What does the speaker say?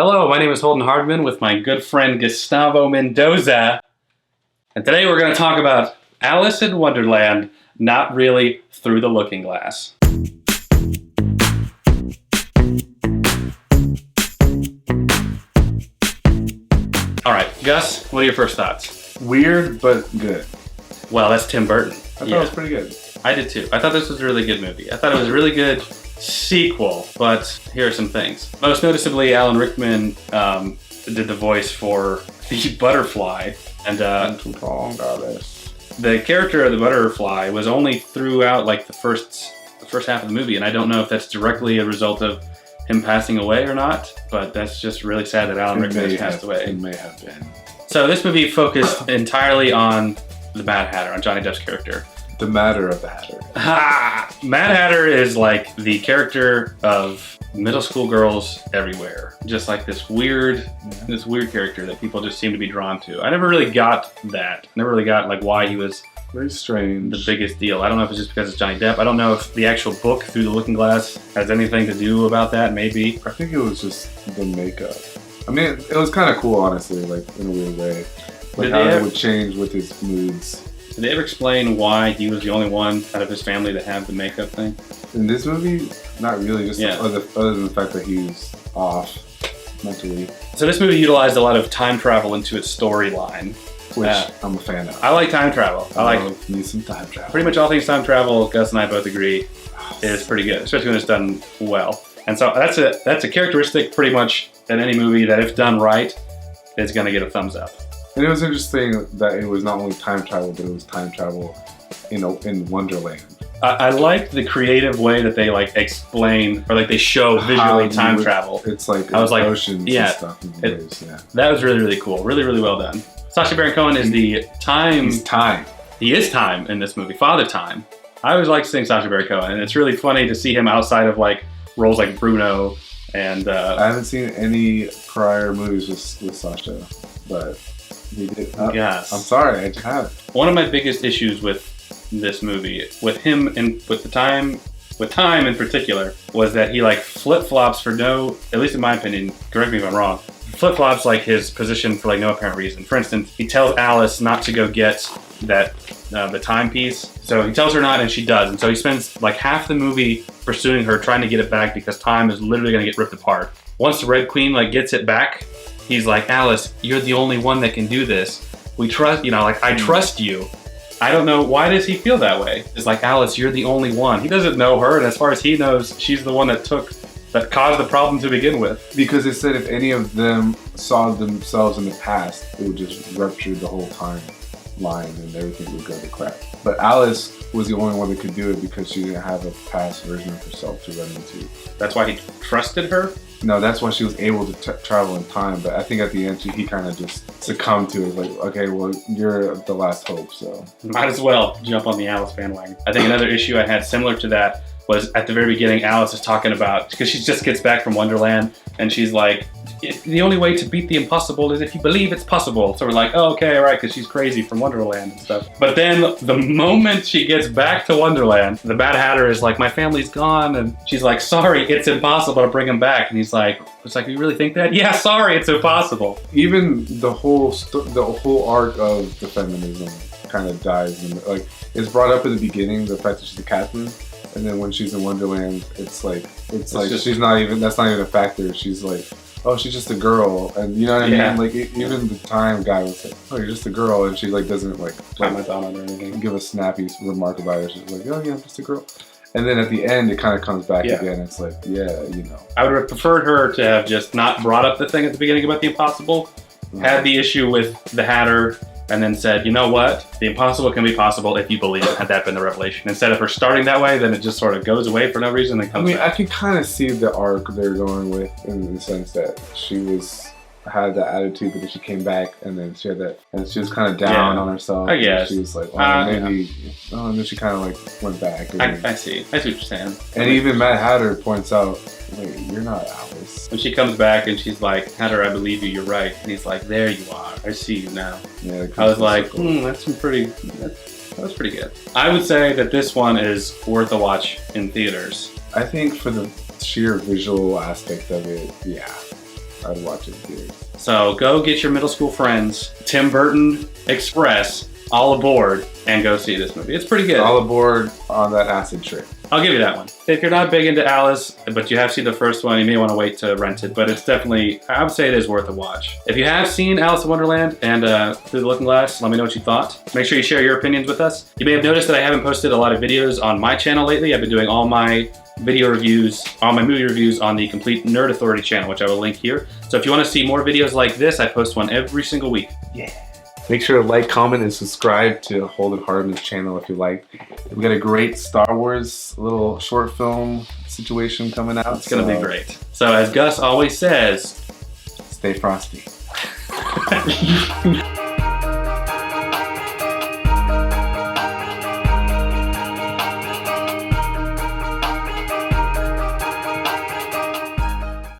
Hello, my name is Holden Hardman with my good friend Gustavo Mendoza. And today we're going to talk about Alice in Wonderland, not really through the looking glass. All right, Gus, what are your first thoughts? Weird, but good. Well, that's Tim Burton. I thought it was pretty good. I did too. I thought this was a really good movie. I thought it was a really good sequel, but here are some things. Most noticeably, Alan Rickman did the voice for the butterfly, and the character of the butterfly was only throughout like the first half of the movie, and I don't know if that's directly a result of him passing away or not, but that's just really sad that Alan Rickman has passed away. It may have been. So this movie focused entirely on the Mad Hatter, on Johnny Depp's character. The Matter of the Hatter. Mad Hatter is like the character of middle school girls everywhere. Just like this weird character that people just seem to be drawn to. I never really got that. Never really got like why he was very strange. The biggest deal. I don't know if it's just because it's Johnny Depp. I don't know if the actual book Through the Looking Glass has anything to do about that. Maybe. I think it was just the makeup. I mean, it was kind of cool, honestly, like in a weird way. Like how it would change with his moods. Did they ever explain why he was the only one out of his family that had the makeup thing? In this movie, not really. Just other than the fact that he was off mentally. So this movie utilized a lot of time travel into its storyline, which I'm a fan of. I like time travel. I need some time travel. Pretty much all things time travel, Gus and I both agree, is pretty good, especially when it's done well. And so that's a characteristic pretty much in any movie that if done right, is going to get a thumbs up. And it was interesting that it was not only time travel, but it was time travel in Wonderland. I liked the creative way that they like explain or like they show visually time travel. It's like I was like, oceans and stuff. That was really, really cool. Really, really well done. Sacha Baron Cohen is the time. He's time. He is time in this movie. Father Time. I always like seeing Sacha Baron Cohen, and it's really funny to see him outside of like roles like Bruno and. I haven't seen any prior movies with Sacha, but. He did. Yes. I'm sorry, I just haven't. One of my biggest issues with this movie, with him and with time in particular, was that he like flip-flops for no, at least in my opinion, correct me if I'm wrong, flip-flops like his position for like no apparent reason. For instance, he tells Alice not to go get that the timepiece. So he tells her not, and she does. And so he spends like half the movie pursuing her, trying to get it back because time is literally going to get ripped apart. Once the Red Queen like gets it back, he's like, Alice, you're the only one that can do this. We trust, I trust you. I don't know, why does he feel that way? It's like, Alice, you're the only one. He doesn't know her, and as far as he knows, she's the one that caused the problem to begin with. Because it said if any of them saw themselves in the past, it would just rupture the whole timeline and everything would go to crap. But Alice was the only one that could do it because she didn't have a past version of herself to run into. That's why he trusted her? No, that's why she was able to travel in time. But I think at the end, he kind of just succumbed to it. Like, okay, well, you're the last hope, so. Might as well jump on the Alice bandwagon. I think another issue I had similar to that was at the very beginning, Alice is talking about, because she just gets back from Wonderland, and she's like, the only way to beat the impossible is if you believe it's possible. So we're like, oh, okay, all right, because she's crazy from Wonderland and stuff. But then the moment she gets back to Wonderland, the Mad Hatter is like, my family's gone, and she's like, sorry, it's impossible to bring him back. And he's like, you really think that? Yeah, sorry, it's impossible. Even the whole arc of the feminism kind of dies. Like, it's brought up in the beginning, the fact that she's a captain. And then when she's in Wonderland, it's like she's not even, that's not even a factor. She's like, oh, she's just a girl, and you know what I mean? Like even the time guy would say, oh, you're just a girl, and she like doesn't like comment on it or anything, give a snappy remark about it. She's like, oh yeah, I'm just a girl. And then at the end, it kind of comes back again. It's like, I would have preferred her to have just not brought up the thing at the beginning about the impossible, had the issue with the Hatter, and then said, you know what? The impossible can be possible if you believe it. Had that been the revelation. Instead of her starting that way, then it just sort of goes away for no reason and comes back. I can kind of see the arc they're going with in the sense that she had that attitude, but then she came back and then she had that, and she was kind of down on herself. I guess. She was like, maybe, and then she kind of like went back. I see what you're saying. And even Mad Hatter points out, wait, you're not Alice. When she comes back and she's like, Hatter, I believe you, you're right. And he's like, there you are. I see you now. Yeah, I was like, that's pretty good. I would say that this one is worth a watch in theaters. I think for the sheer visual aspect of it, yeah. I'd watch it in theaters. So go get your middle school friends, Tim Burton Express, all aboard, and go see this movie. It's pretty good. All aboard on that acid trip. I'll give you that one. If you're not big into Alice, but you have seen the first one, you may want to wait to rent it, but it's definitely, I would say it is worth a watch. If you have seen Alice in Wonderland and Through the Looking Glass, let me know what you thought. Make sure you share your opinions with us. You may have noticed that I haven't posted a lot of videos on my channel lately. I've been doing all my video reviews, all my movie reviews on the Complete Nerd Authority channel, which I will link here. So if you want to see more videos like this, I post one every single week. Yeah. Make sure to like, comment, and subscribe to Holden Hardman's channel if you like. We got a great Star Wars little short film situation coming out. It's going to be great. So as Gus always says, stay frosty.